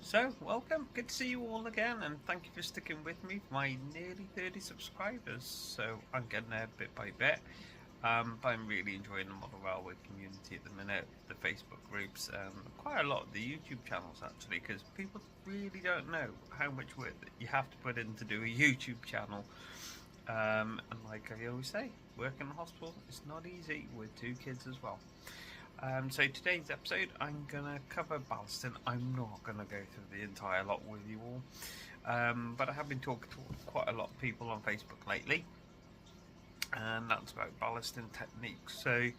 So, welcome. Good to see you all again, and thank you for sticking with me for my nearly 30 subscribers. So, I'm getting there bit by bit, but I'm really enjoying the model railway community at the minute, the Facebook groups, and quite a lot of the YouTube channels actually, because people really don't know how much work that you have to put in to do a YouTube channel. And like I always say, working in the hospital is not easy with two kids as well. So today's episode, I'm going to cover ballasting. I'm not going to go through the entire lot with you all, but I have been talking to quite a lot of people on Facebook lately, and that's about ballasting techniques. So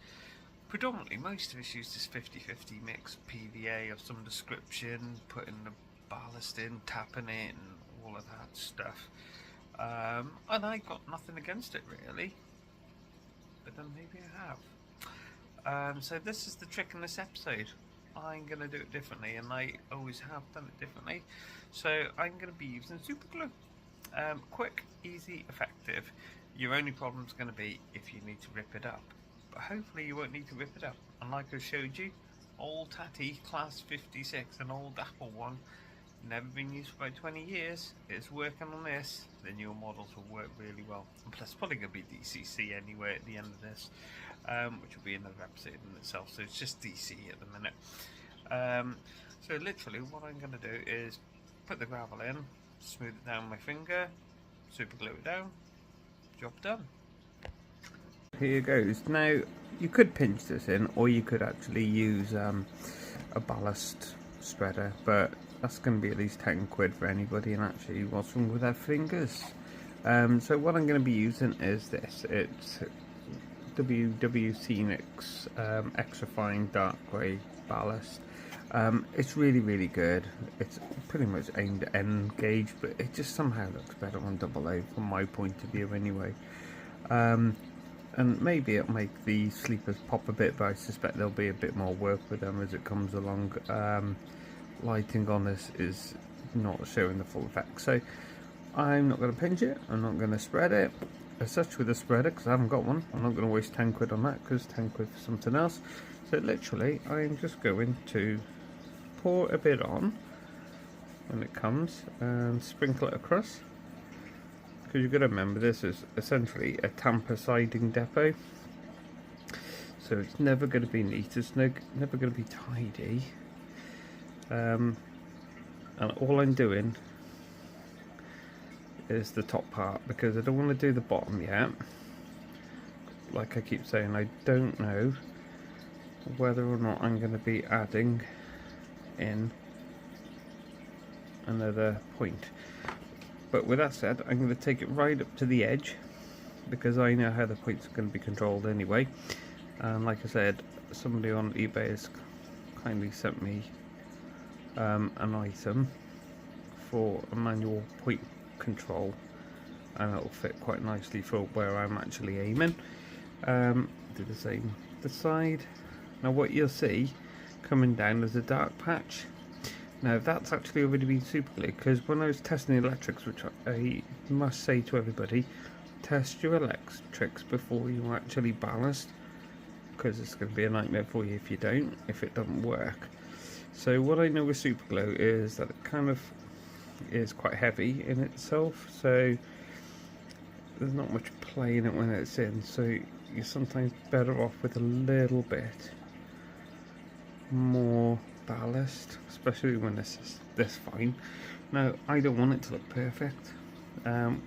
predominantly most of us use this 50-50 mix, PVA of some description, putting the ballast in, tapping it, and all of that stuff. And I got nothing against it really, but then maybe I have. So this is the trick in this episode. I'm going to do it differently, and I always have done it differently. So I'm going to be using super glue. Quick, easy, effective. Your only problem is going to be if you need to rip it up. But hopefully you won't need to rip it up. And like I showed you, old Tatty Class 56, an old Apple one, never been used for about 20 years. It's working on this, then your models will work really well. And plus, probably going to be DCC anyway at the end of this, which will be another episode in itself. So it's just DC at the minute. So literally, what I'm going to do is put the gravel in, smooth it down with my finger, super glue it down, job done. Here goes. Now, you could pinch this in, or you could actually use a ballast spreader, but that's going to be at least 10 quid for anybody, and actually what's wrong with their fingers. So what I'm going to be using is this. It's Scenics extra fine dark grey ballast. It's really good. It's pretty much aimed at end gauge, but it just somehow looks better on double A from my point of view anyway. And maybe it'll make the sleepers pop a bit, but I suspect there'll be a bit more work with them as it comes along. Lighting on this is not showing the full effect, so I'm not going to pinch it, I'm not going to spread it as such with a spreader because I haven't got one. I'm not going to waste 10 quid on that because 10 quid for something else. So literally I'm just going to pour a bit on when it comes and sprinkle it across, because you've got to remember this is essentially a tamper siding depot, so it's never going to be neat, it's never going to be tidy. And all I'm doing is the top part because I don't want to do the bottom yet. Like I keep saying, I don't know whether or not I'm going to be adding in another point. But with that said, I'm going to take it right up to the edge because I know how the points are going to be controlled anyway. And like I said, somebody on eBay has kindly sent me an item for a manual point control, and it'll fit quite nicely for where I'm actually aiming. Do the same the side. Now what you'll see coming down is a dark patch. Now that's actually already been super glued, because when I was testing the electrics, which I must say to everybody, test your electrics before you actually ballast, because it's going to be a nightmare for you if it doesn't work. So what I know with super glue is that it kind of is quite heavy in itself, so there's not much play in it when it's in, so you're sometimes better off with a little bit more ballast, especially when this is this fine. Now I don't want it to look perfect,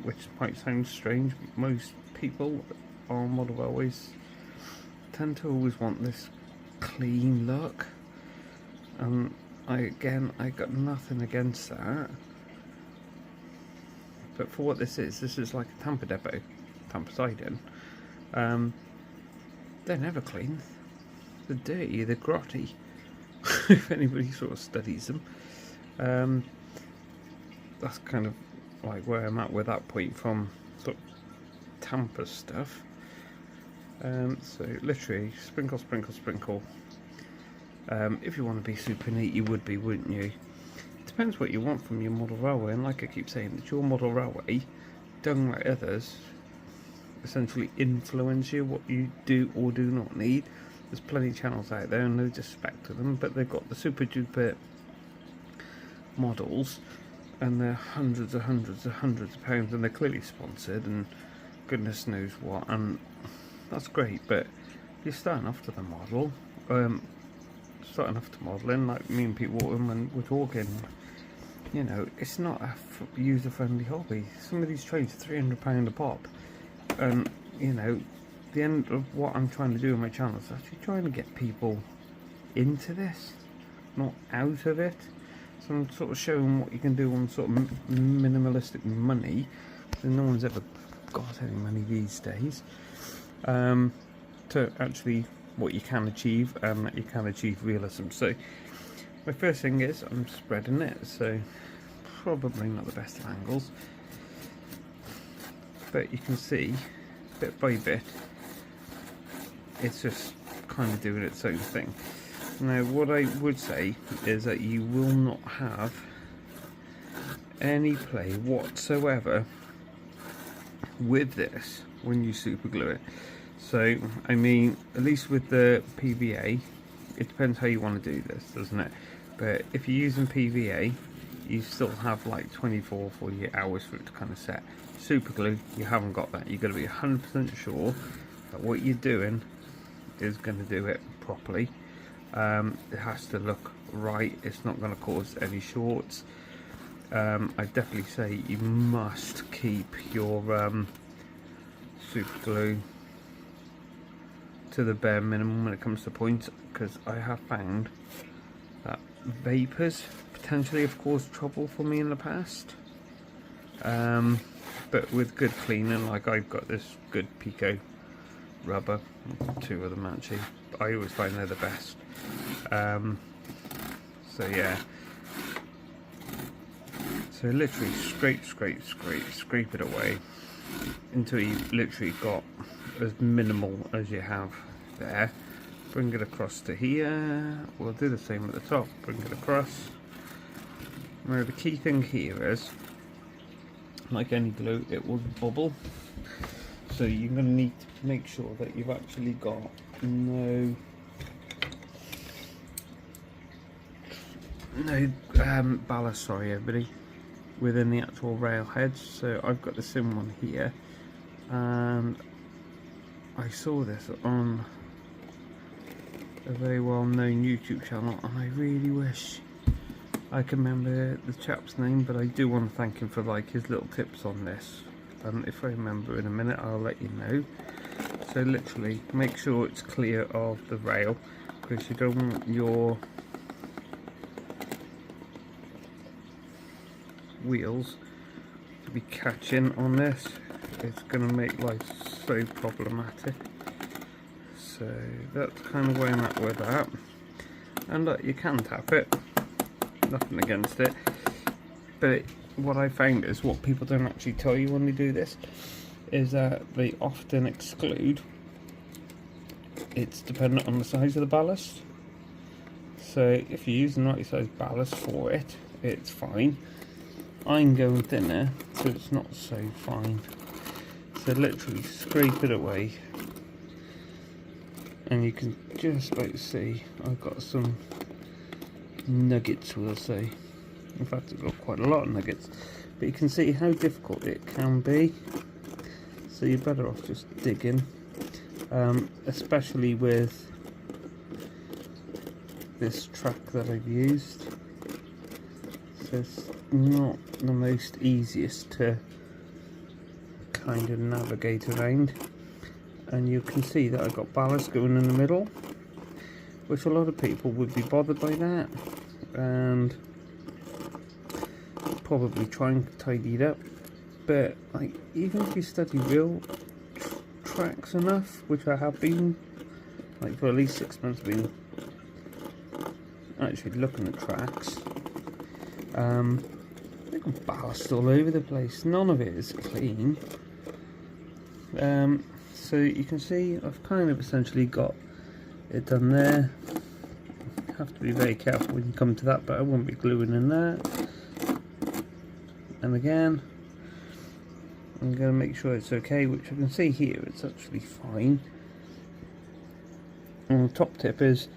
which might sound strange. Most people on model railways tend to always want this clean look. I got nothing against that, but for what this is like a tamper depot, tamper siding. They're never clean, they're dirty, they're grotty. If anybody sort of studies them, that's kind of like where I'm at with that point from sort of tamper stuff. So literally sprinkle, sprinkle, sprinkle. If you want to be super neat, you would be, wouldn't you? It depends what you want from your model railway, and like I keep saying, it's your model railway. Don't let others essentially influence you what you do or do not need. There's plenty of channels out there, and no disrespect to them, but they've got the super duper models, and they're hundreds of pounds, and they're clearly sponsored and goodness knows what, and that's great. But you're starting off to the model, starting off to modelling, like me and Pete Walton when we're talking, you know, it's not a user-friendly hobby. Some of these trains are £300 a pop, and you know, the end of what I'm trying to do on my channel is actually trying to get people into this, not out of it. So I'm sort of showing what you can do on sort of minimalistic money, and no one's ever got any money these days, to actually what you can achieve, and that you can achieve realism. So my first thing is I'm spreading it, so probably not the best of angles, but you can see bit by bit it's just kind of doing its own thing. Now what I would say is that you will not have any play whatsoever with this when you super glue it. So I mean, at least with the PVA, it depends how you want to do this, doesn't it? But if you're using PVA, you still have like 24-48 hours for it to kind of set. Super glue, you haven't got that. You've got to be 100% sure that what you're doing is going to do it properly. It has to look right. It's not going to cause any shorts. I definitely say you must keep your super glue to the bare minimum when it comes to points, because I have found that vapors potentially have caused trouble for me in the past. But with good cleaning, like I've got this good Pico rubber, two of them actually, I always find they're the best. So yeah, so literally scrape it away until you've literally got as minimal as you have there. Bring it across to here. We'll do the same at the top. Bring it across. Now the key thing here is, like any glue, it will bubble. So you're going to need to make sure that you've actually got no ballast, sorry everybody, within the actual rail heads. So I've got the sim one here, and I saw this on a very well known YouTube channel, and I really wish I can remember the chap's name, but I do want to thank him for like his little tips on this. If I remember in a minute, I'll let you know. So literally make sure it's clear of the rail, because you don't want your wheels to be catching on this. It's going to make life so problematic. So that's kind of where I'm at with that. And look, you can tap it, nothing against it, but what I found is, what people don't actually tell you when they do this is that they often exclude, it's dependent on the size of the ballast. So if you're using the right size ballast for it, it's fine. I'm going thinner, so it's not so fine. So literally scrape it away, and you can just about see I've got some nuggets, we'll say. In fact, I've got quite a lot of nuggets, but you can see how difficult it can be. So you're better off just digging, especially with this track that I've used. So it's not the most easiest to kind of navigate around, and you can see that I've got ballast going in the middle, which a lot of people would be bothered by that and probably try and tidy it up. But like, even if you study real tracks enough, which I have been, like for at least 6 months, been actually looking at tracks, they've got ballast all over the place. None of it is clean. So you can see I've kind of essentially got it done there. You have to be very careful when you come to that, but I won't be gluing in there. And again, I'm going to make sure it's okay, which I can see here it's actually fine. And the top tip is,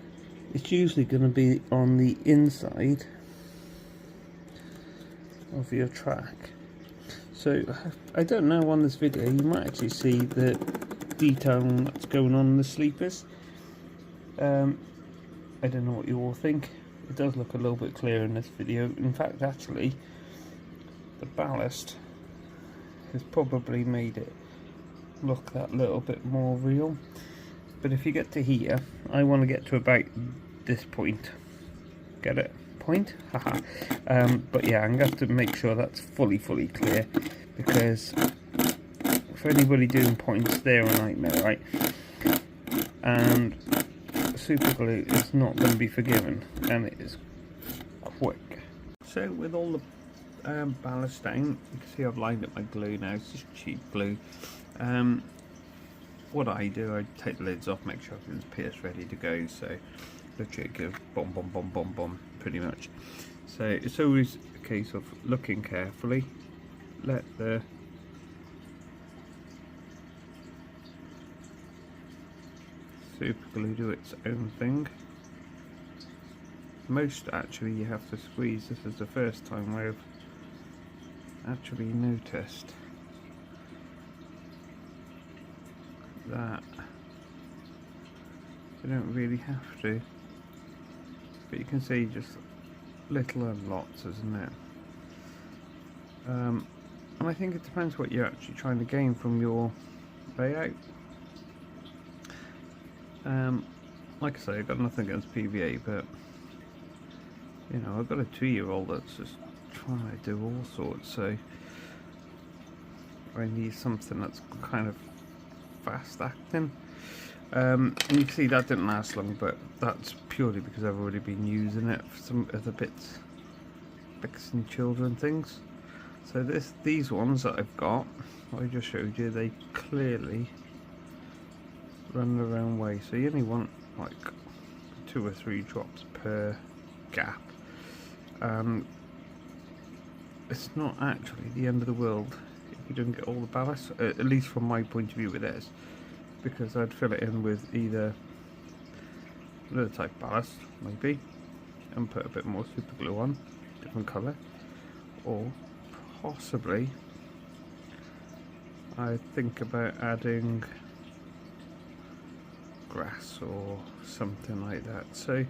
it's usually going to be on the inside of your track. So I don't know, on this video you might actually see the detail that's going on in the sleepers. I don't know what you all think. It does look a little bit clearer in this video. In fact, actually, the ballast has probably made it look that little bit more real. But if you get to here, I want to get to about this point. Get it? Point? Haha. But yeah, I'm going to have to make sure that's fully clear, because for anybody doing points, they're a nightmare, right? And super glue is not going to be forgiven, and it is quick. So with all the ballast down, you can see I've lined up my glue now. It's just cheap glue. What I do, I take the lids off, make sure everything's pierced, ready to go. So literally go boom, boom, boom, boom, boom, pretty much. So it's always a case of looking carefully, let the super glue do its own thing. Most actually you have to squeeze. This is the first time where I've actually noticed that you don't really have to, but you can see just little and lots, isn't it? And I think it depends what you're actually trying to gain from your layout. Like I say, I've got nothing against PVA, but you know, I've got a 2-year-old that's just trying to do all sorts, so I need something that's kind of fast acting. And you can see that didn't last long, but that's purely because I've already been using it for some other bits, fixing children things. So these ones that I've got, what I just showed you, they clearly run the wrong way, so you only want like 2 or 3 drops per gap. It's not actually the end of the world if you don't get all the ballast, at least from my point of view with this, because I'd fill it in with either another type of ballast maybe and put a bit more super glue on, different colour, or possibly I think about adding grass or something like that. So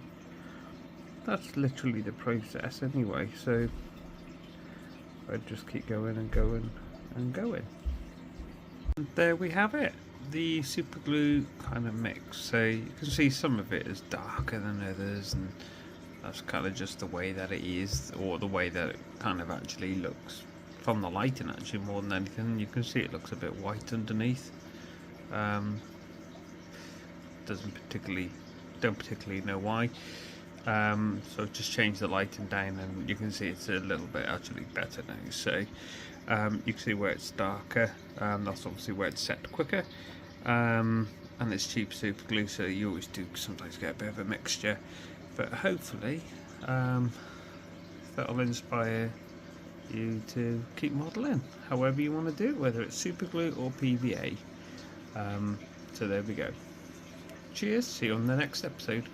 that's literally the process anyway, so I'd just keep going and going and going. And there we have it, the super glue kind of mix. So you can see some of it is darker than others, and that's kind of just the way that it is, or the way that it kind of actually looks from the lighting, actually, more than anything. You can see it looks a bit white underneath. Don't particularly know why. So just change the lighting down and you can see it's a little bit actually better now. So you can see where it's darker, that's obviously where it's set quicker, and it's cheap super glue, so you always do sometimes get a bit of a mixture, but hopefully that'll inspire you to keep modelling however you want to do it, whether it's super glue or PVA. So there we go. Cheers, see you on the next episode.